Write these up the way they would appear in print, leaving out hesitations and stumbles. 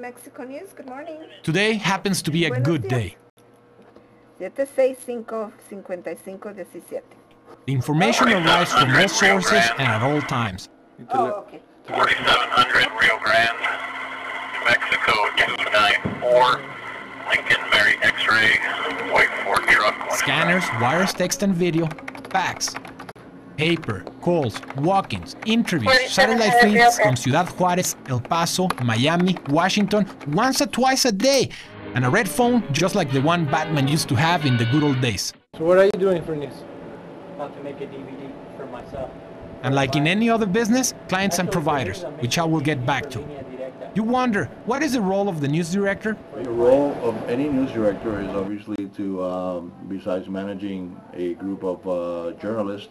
Mexico News. Good morning. Today happens to be a good day. 765-5517. The information arrives from all sources and at all times. Oh, okay. 4700 Rio Grande, New Mexico 294, Lincoln Mary X-ray, white Ford truck. Scanners, wires, text and video, fax, paper, calls, walk-ins, interviews, satellite feeds from Ciudad Juárez, El Paso, Miami, Washington, once or twice a day, and a red phone just like the one Batman used to have in the good old days. So what are you doing for news? About to make a DVD for myself. And like in any other business, clients and providers, which I will get back to. You wonder, what is the role of the news director? The role of any news director is obviously to, besides managing a group of journalists,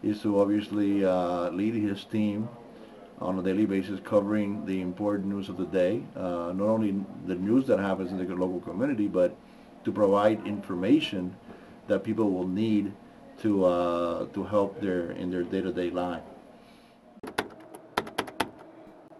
is to obviously lead his team on a daily basis covering the important news of the day, not only the news that happens in the local community, but to provide information that people will need to help in their day-to-day life.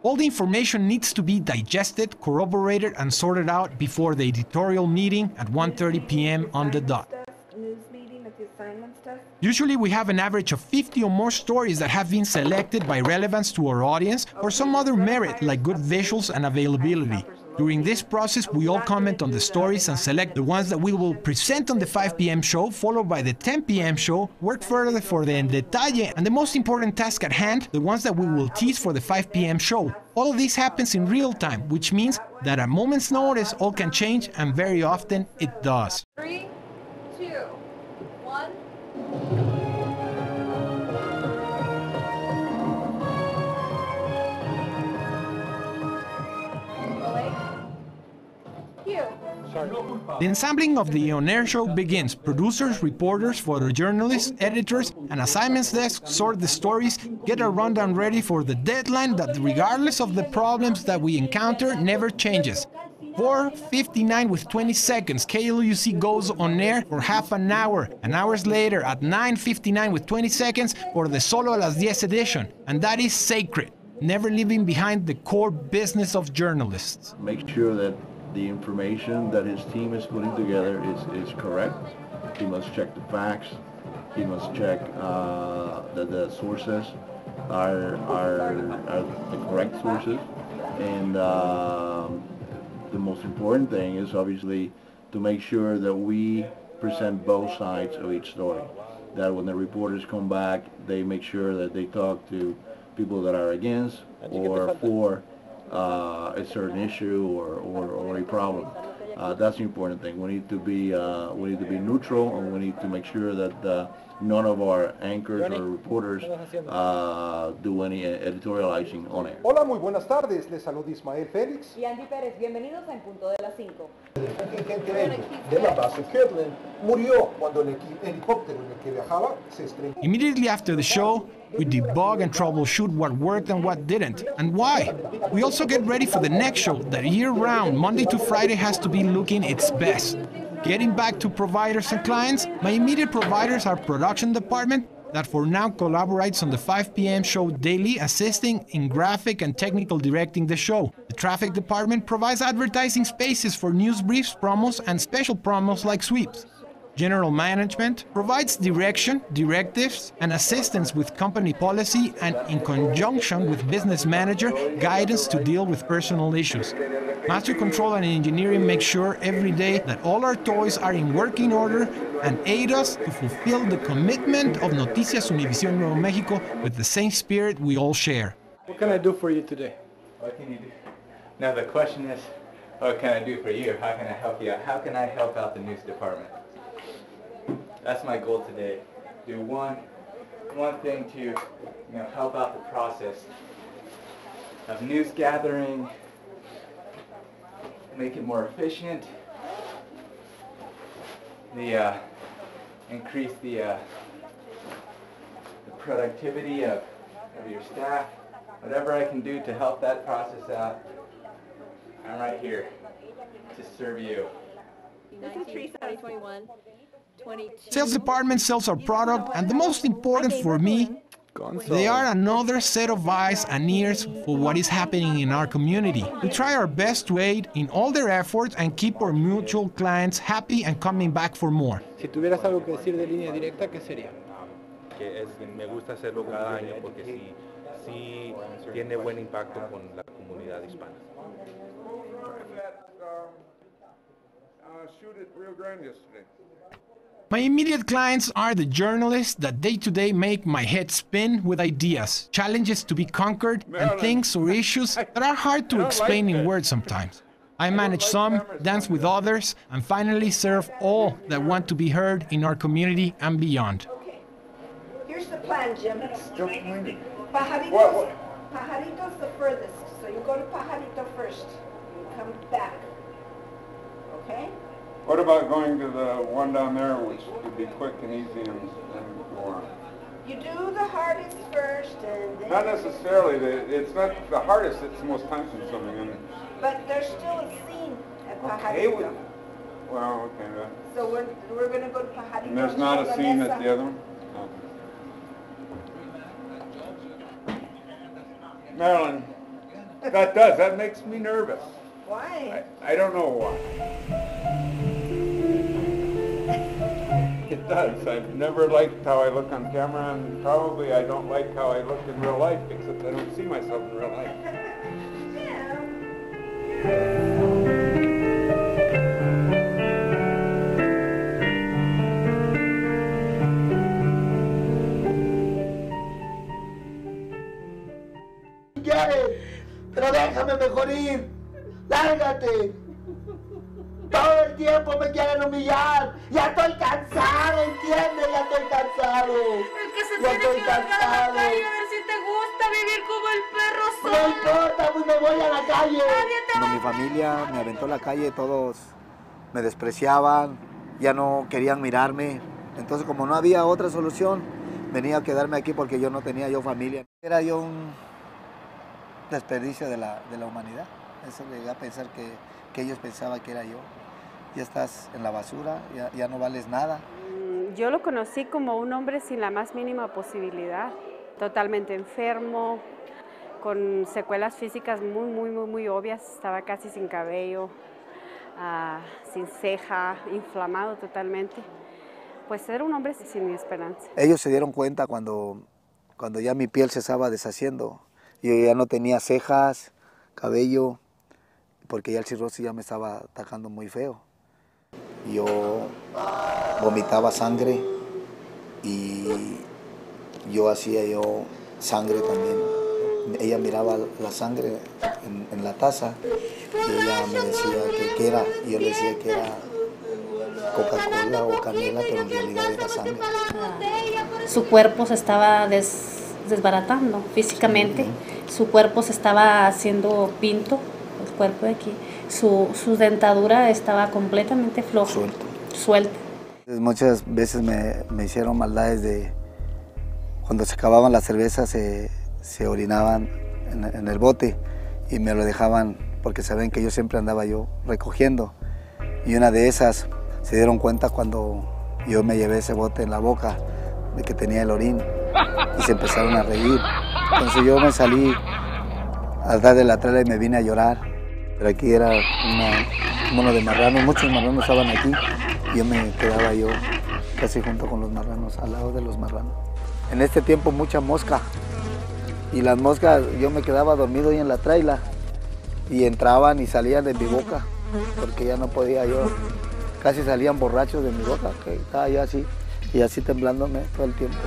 All the information needs to be digested, corroborated, and sorted out before the editorial meeting at 1:30 p.m. on the dot. News meeting at the assignments desk. Usually we have an average of 50 or more stories that have been selected by relevance to our audience or some other merit like good visuals and availability. During this process, we all comment on the stories and select the ones that we will present on the 5 p.m. show, followed by the 10 p.m. show, work further for the en detalle, and the most important task at hand, the ones that we will tease for the 5 p.m. show. All of this happens in real time, which means that at a moment's notice, all can change, and very often it does. 3, 2, 1. The ensembling of the on-air show begins. Producers, reporters, photojournalists, editors, and assignments desk sort the stories, get a rundown ready for the deadline that, regardless of the problems that we encounter, never changes. 4:59 with 20 seconds, KLUC goes on air for half an hour, and hours later at 9:59 with 20 seconds for the Solo a las 10 edition, and that is sacred, never leaving behind the core business of journalists. Make sure that the information that his team is putting together is correct. He must check the facts. He must check that the sources are the correct sources. And the most important thing is obviously to make sure that we present both sides of each story. That when the reporters come back, they make sure that they talk to people that are against or for a certain issue or a problem. That's the important thing. We need to be neutral, and we need to make sure that none of our anchors or reporters do any editorializing on air. Hola, muy buenas tardes. Les saluda Ismael Félix Y Andy Pérez, bienvenidos a En Punto de las 5. El contingente de la base Kirtland murió cuando el helicóptero en el que viajaba se estrelló. Immediately after the show, we debug and troubleshoot what worked and what didn't, and why. We also get ready for the next show that year-round, Monday to Friday, has to be looking its best. Getting back to providers and clients, my immediate providers are production department, that for now collaborates on the 5 p.m. show daily, assisting in graphic and technical directing the show. The traffic department provides advertising spaces for news briefs, promos, and special promos like sweeps. General management provides direction, directives, and assistance with company policy, and in conjunction with business manager, guidance to deal with personal issues. Master control and engineering make sure every day that all our toys are in working order and aid us to fulfill the commitment of Noticias Univisión Nuevo Mexico with the same spirit we all share. What can I do for you today? What can you do? Now the question is, what can I do for you? How can I help you out? How can I help out the news department? That's my goal today. Do one thing to help out the process of news gathering, make it more efficient, increase the productivity of your staff. Whatever I can do to help that process out, I'm right here to serve you. 21. Sales department sells our product, and the most important for me, They are another set of eyes and ears for what is happening in our community. We try our best to aid in all their efforts and keep our mutual clients happy and coming back for more. Si tuvieras algo que decir de línea directa, ¿qué sería? Me gusta hacerlo cada año porque sí tiene buen impacto con la comunidad hispana. My immediate clients are the journalists that day to day make my head spin with ideas, challenges to be conquered, and things or issues that are hard to explain in words sometimes. I manage some, dance with others, and finally serve all that want to be heard in our community and beyond. Okay. Here's the plan, Jim. Still pointing. Pajarito's the furthest, so you go to Pajarito first. You come back. Okay? What about going to the one down there, which would be quick and easy and go on? You do the hardest first, and then... Not necessarily. It's not the hardest, it's the most time-consuming. But there's still a scene at Pajarito. Okay, well, okay. So we're going to go to Pajarito. And there's not a scene at the other one? Okay. Marilyn, that makes me nervous. Why? I don't know why. It does. I've never liked how I look on camera, and probably I don't like how I look in real life, except I don't see myself in real life. ¿Quieres? Pero déjame mejor ir. Lárgate. Todo el tiempo me quieren humillar. Ya estoy cansado, ¿entiendes? Ya estoy cansado. Es que se Ya tiene estoy que largar a la cansado. calle a ver si te gusta vivir como el perro solo. No importa, pues me voy a la calle. Cuando mi familia me aventó a la calle, todos me despreciaban, ya no querían mirarme. Entonces, como no había otra solución, venía a quedarme aquí porque yo no tenía familia. Era yo un desperdicio de la humanidad. Eso llegué a pensar que ellos pensaban que era yo. Ya estás en la basura, ya no vales nada. Yo lo conocí como un hombre sin la más mínima posibilidad, totalmente enfermo, con secuelas físicas muy obvias. Estaba casi sin cabello, sin ceja, inflamado totalmente. Pues era un hombre sin esperanza. Ellos se dieron cuenta cuando ya mi piel se estaba deshaciendo. Yo ya no tenía cejas, cabello, porque ya el cirrosis ya me estaba atacando muy feo. Yo vomitaba sangre y yo hacía sangre también. Ella miraba la sangre en la taza y ella me decía que era, y yo le decía que era Coca-Cola o canela, pero en realidad era sangre. Su cuerpo se estaba desbaratando físicamente, su cuerpo se estaba haciendo pinto, el cuerpo de aquí, su dentadura estaba completamente floja, suelta. Muchas veces me hicieron maldades de cuando se acababan las cervezas, se orinaban en el bote y me lo dejaban porque saben que yo siempre andaba recogiendo. Y una de esas se dieron cuenta cuando yo me llevé ese bote en la boca de que tenía el orín y se empezaron a reír. Entonces yo me salí atrás de la trela y me vine a llorar. Pero aquí era un mono de marranos, muchos marranos estaban aquí y yo me quedaba casi junto con los marranos, al lado de los marranos. En este tiempo mucha mosca y las moscas, yo me quedaba dormido ahí en la traila y entraban y salían de mi boca porque ya no podía yo, casi salían borrachos de mi boca, que estaba yo así y así temblándome todo el tiempo.